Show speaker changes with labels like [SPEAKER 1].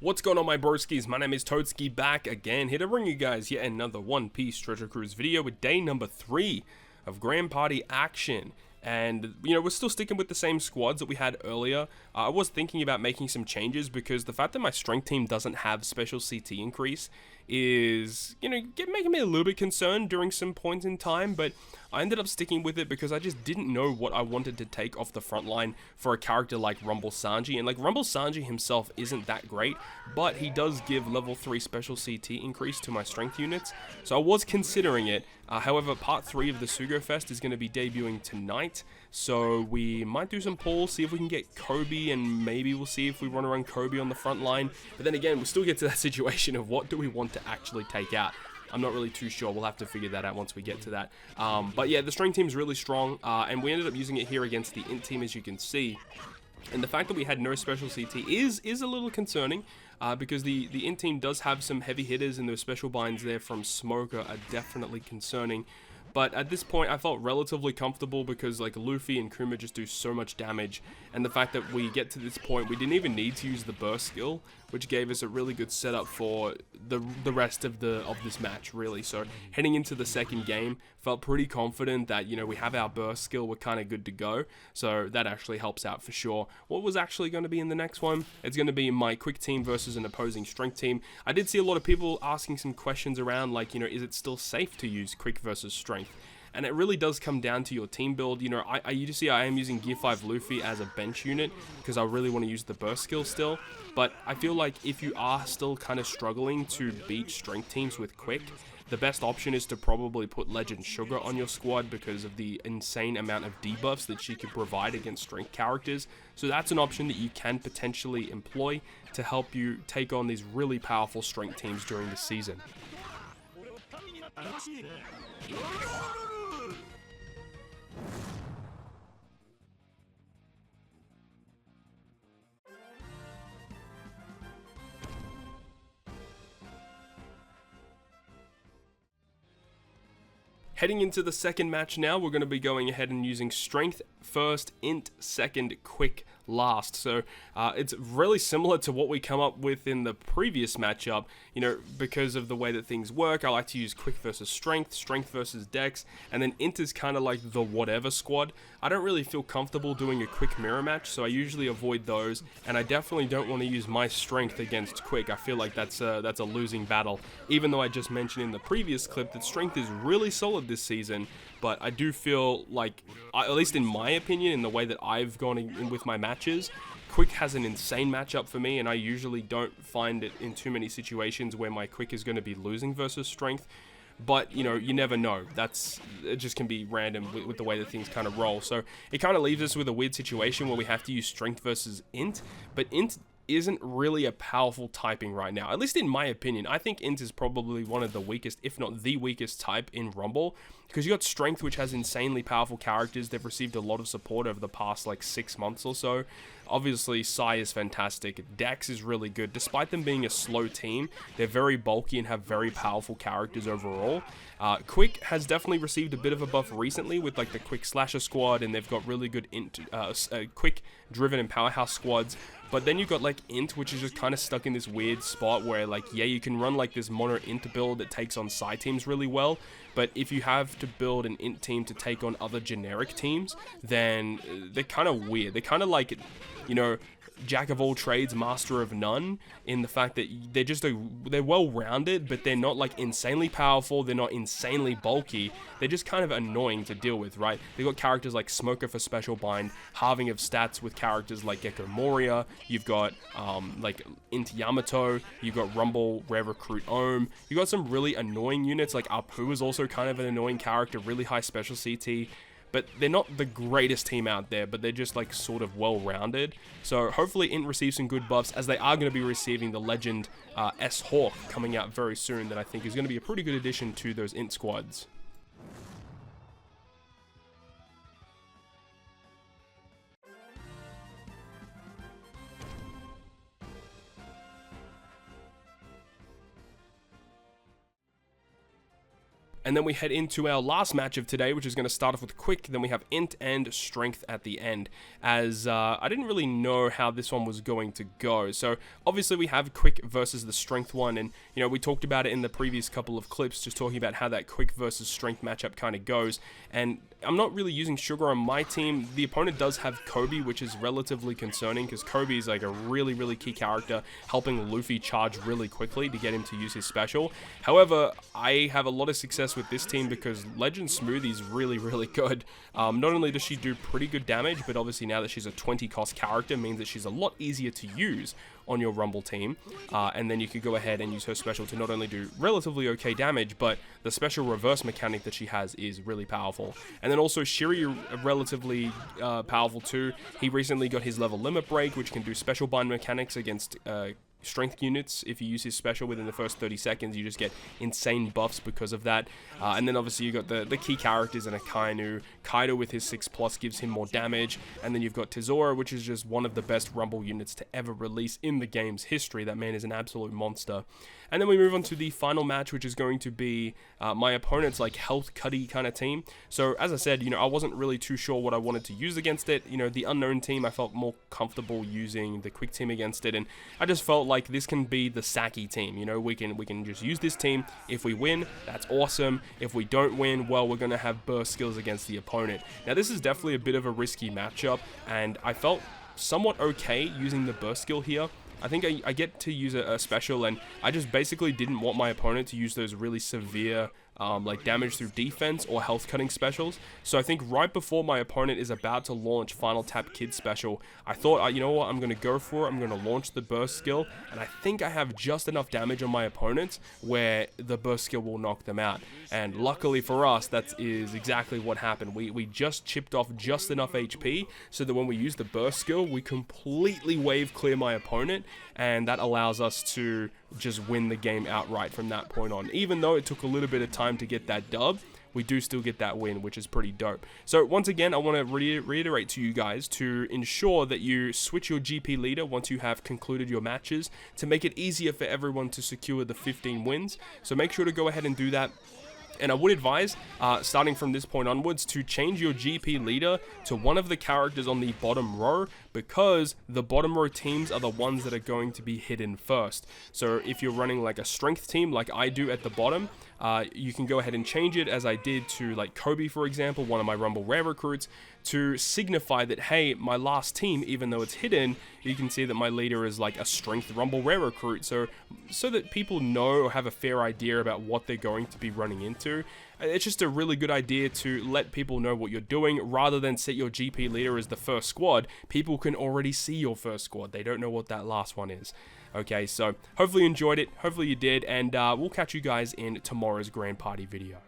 [SPEAKER 1] What's going on, my broskies? My name is Toadski, back again, here to bring you guys yet another One Piece Treasure Cruise video with day number 3 of Grand Party action. And, you know, we're still sticking with the same squads that we had earlier. I was thinking about making some changes because the fact that my strength team doesn't have special CT increase is, you know, making me a little bit concerned during some points in time, but I ended up sticking with it because I just didn't know what I wanted to take off the front line for a character like Rumble Sanji. And like, Rumble Sanji himself isn't that great, but he does give level 3 special CT increase to my strength units, so I was considering it. However, part 3 of the Sugo Fest is going to be debuting tonight, so we might do some pulls, see if we can get Kobe, and maybe we'll see if we want to run Kobe on the front line. But then again, we'll still get to that situation of what do we want to actually take out. I'm not really too sure. We'll have to figure that out once we get to that. But yeah, the strength team's really strong, and we ended up using it here against the int team, as you can see. And the fact that we had no special CT is a little concerning, because the int team does have some heavy hitters, and those special binds there from Smoker are definitely concerning. But at this point, I felt relatively comfortable because like Luffy and Kuma just do so much damage, and the fact that we get to this point, we didn't even need to use the burst skill, which gave us a really good setup for the rest of this match, really. So heading into the second game, felt pretty confident that, you know, we have our burst skill, we're kind of good to go. So that actually helps out for sure. What was actually going to be in the next one? It's going to be my quick team versus an opposing strength team. I did see a lot of people asking some questions around, like, you know, is it still safe to use quick versus strength? And it really does come down to your team build. You know, I am using Gear 5 Luffy as a bench unit because I really want to use the burst skill still. But I feel like if you are still kind of struggling to beat strength teams with quick, the best option is to probably put Legend Sugar on your squad because of the insane amount of debuffs that she can provide against strength characters. So that's an option that you can potentially employ to help you take on these really powerful strength teams during the season. Heading into the second match now, we're going to be going ahead and using strength first, int second, quick last. So it's really similar to what we come up with in the previous matchup, you know, because of the way that things work. I like to use quick versus strength, strength versus dex, and then int is kind of like the whatever squad. I don't really feel comfortable doing a quick mirror match, so I usually avoid those, and I definitely don't want to use my strength against quick. I feel like that's a losing battle, even though I just mentioned in the previous clip that strength is really solid this season. But I do feel like, at least in my opinion, in the way that I've gone in with my matches, quick has an insane matchup for me, and I usually don't find it in too many situations where my quick is going to be losing versus strength. But, you know, you never know. It just can be random with the way that things kind of roll. So it kind of leaves us with a weird situation where we have to use strength versus int, but int isn't really a powerful typing right now, at least in my opinion. I think int is probably one of the weakest, if not the weakest type in Rumble, because you got strength, which has insanely powerful characters. They've received a lot of support over the past like 6 months or so. Obviously, Sai is fantastic. Dex is really good. Despite them being a slow team, they're very bulky and have very powerful characters overall. Quick has definitely received a bit of a buff recently with like the quick slasher squad, and they've got really good quick driven and powerhouse squads. But then you've got like int, which is just kind of stuck in this weird spot where, like, yeah, you can run like this mono int build that takes on Sai teams really well, but if you have to build an int team to take on other generic teams, then they're kind of weird. They're kind of like, you know, jack of all trades, master of none, in the fact that they're well-rounded, but they're not like insanely powerful, they're not insanely bulky, they're just kind of annoying to deal with, right? They've got characters like Smoker for special bind, halving of stats with characters like Gecko Moria, you've got like Int Yamato, you've got Rumble, Rare Recruit Ohm, you've got some really annoying units, like Apu is also kind of an annoying character, really high special CT. But they're not the greatest team out there, but they're just like sort of well-rounded. So hopefully int receives some good buffs, as they are going to be receiving the Legend S-Hawk coming out very soon, that I think is going to be a pretty good addition to those int squads. And then we head into our last match of today, which is going to start off with quick. Then we have int and strength at the end, as I didn't really know how this one was going to go. So obviously we have quick versus the strength one, and you know, we talked about it in the previous couple of clips, just talking about how that quick versus strength matchup kind of goes. And I'm not really using Sugar on my team. The opponent does have Kobe, which is relatively concerning, because Kobe is like a really, really key character, helping Luffy charge really quickly to get him to use his special. However, I have a lot of success with this team because Legend Smoothie is really, really good. Not only does she do pretty good damage, but obviously now that she's a 20 cost character, means that she's a lot easier to use on your Rumble team, and then you could go ahead and use her special to not only do relatively okay damage, but the special reverse mechanic that she has is really powerful. And then also Shiryu, relatively powerful too. He recently got his level limit break, which can do special bind mechanics against strength units. If you use his special within the first 30 seconds, you just get insane buffs because of that. And then obviously you got the key characters in Akainu. Kaido with his 6+ gives him more damage, and then you've got Tezora, which is just one of the best Rumble units to ever release in the game's history. That man is an absolute monster. And then we move on to the final match, which is going to be my opponent's like health cutty kind of team. So as I said, you know, I wasn't really too sure what I wanted to use against it. You know, the unknown team, I felt more comfortable using the quick team against it, and I just felt like this can be the Saki team. You know, we can just use this team. If we win, that's awesome. If we don't win, well, we're gonna have burst skills against the opponent. Now this is definitely a bit of a risky matchup, and I felt somewhat okay using the burst skill here. I think I get to use a special, and I just basically didn't want my opponent to use those really severe like damage through defense or health cutting specials. So I think right before my opponent is about to launch Final Tap Kid special, I thought, you know what, I'm going to go for it. I'm going to launch the burst skill, and I think I have just enough damage on my opponents where the burst skill will knock them out. And luckily for us, that is exactly what happened. We just chipped off just enough HP so that when we use the burst skill, we completely wave clear my opponent, and that allows us to just win the game outright from that point on. Even though it took a little bit of time to get that dub, we do still get that win, which is pretty dope. So once again, I want to reiterate to you guys to ensure that you switch your GP leader once you have concluded your matches to make it easier for everyone to secure the 15 wins. So make sure to go ahead and do that. And I would advise, starting from this point onwards, to change your GP leader to one of the characters on the bottom row, because the bottom row teams are the ones that are going to be hidden first. So if you're running like a strength team like I do at the bottom, you can go ahead and change it, as I did to like Kobe, for example, one of my Rumble Rare recruits, to signify that, hey, my last team, even though it's hidden, you can see that my leader is like a strength Rumble Rare recruit, so that people know or have a fair idea about what they're going to be running into. It's just a really good idea to let people know what you're doing, rather than set your GP leader as the first squad. People can already see your first squad. They don't know what that last one is. Okay, so hopefully you enjoyed it, hopefully you did, and we'll catch you guys in tomorrow's Grand Party video.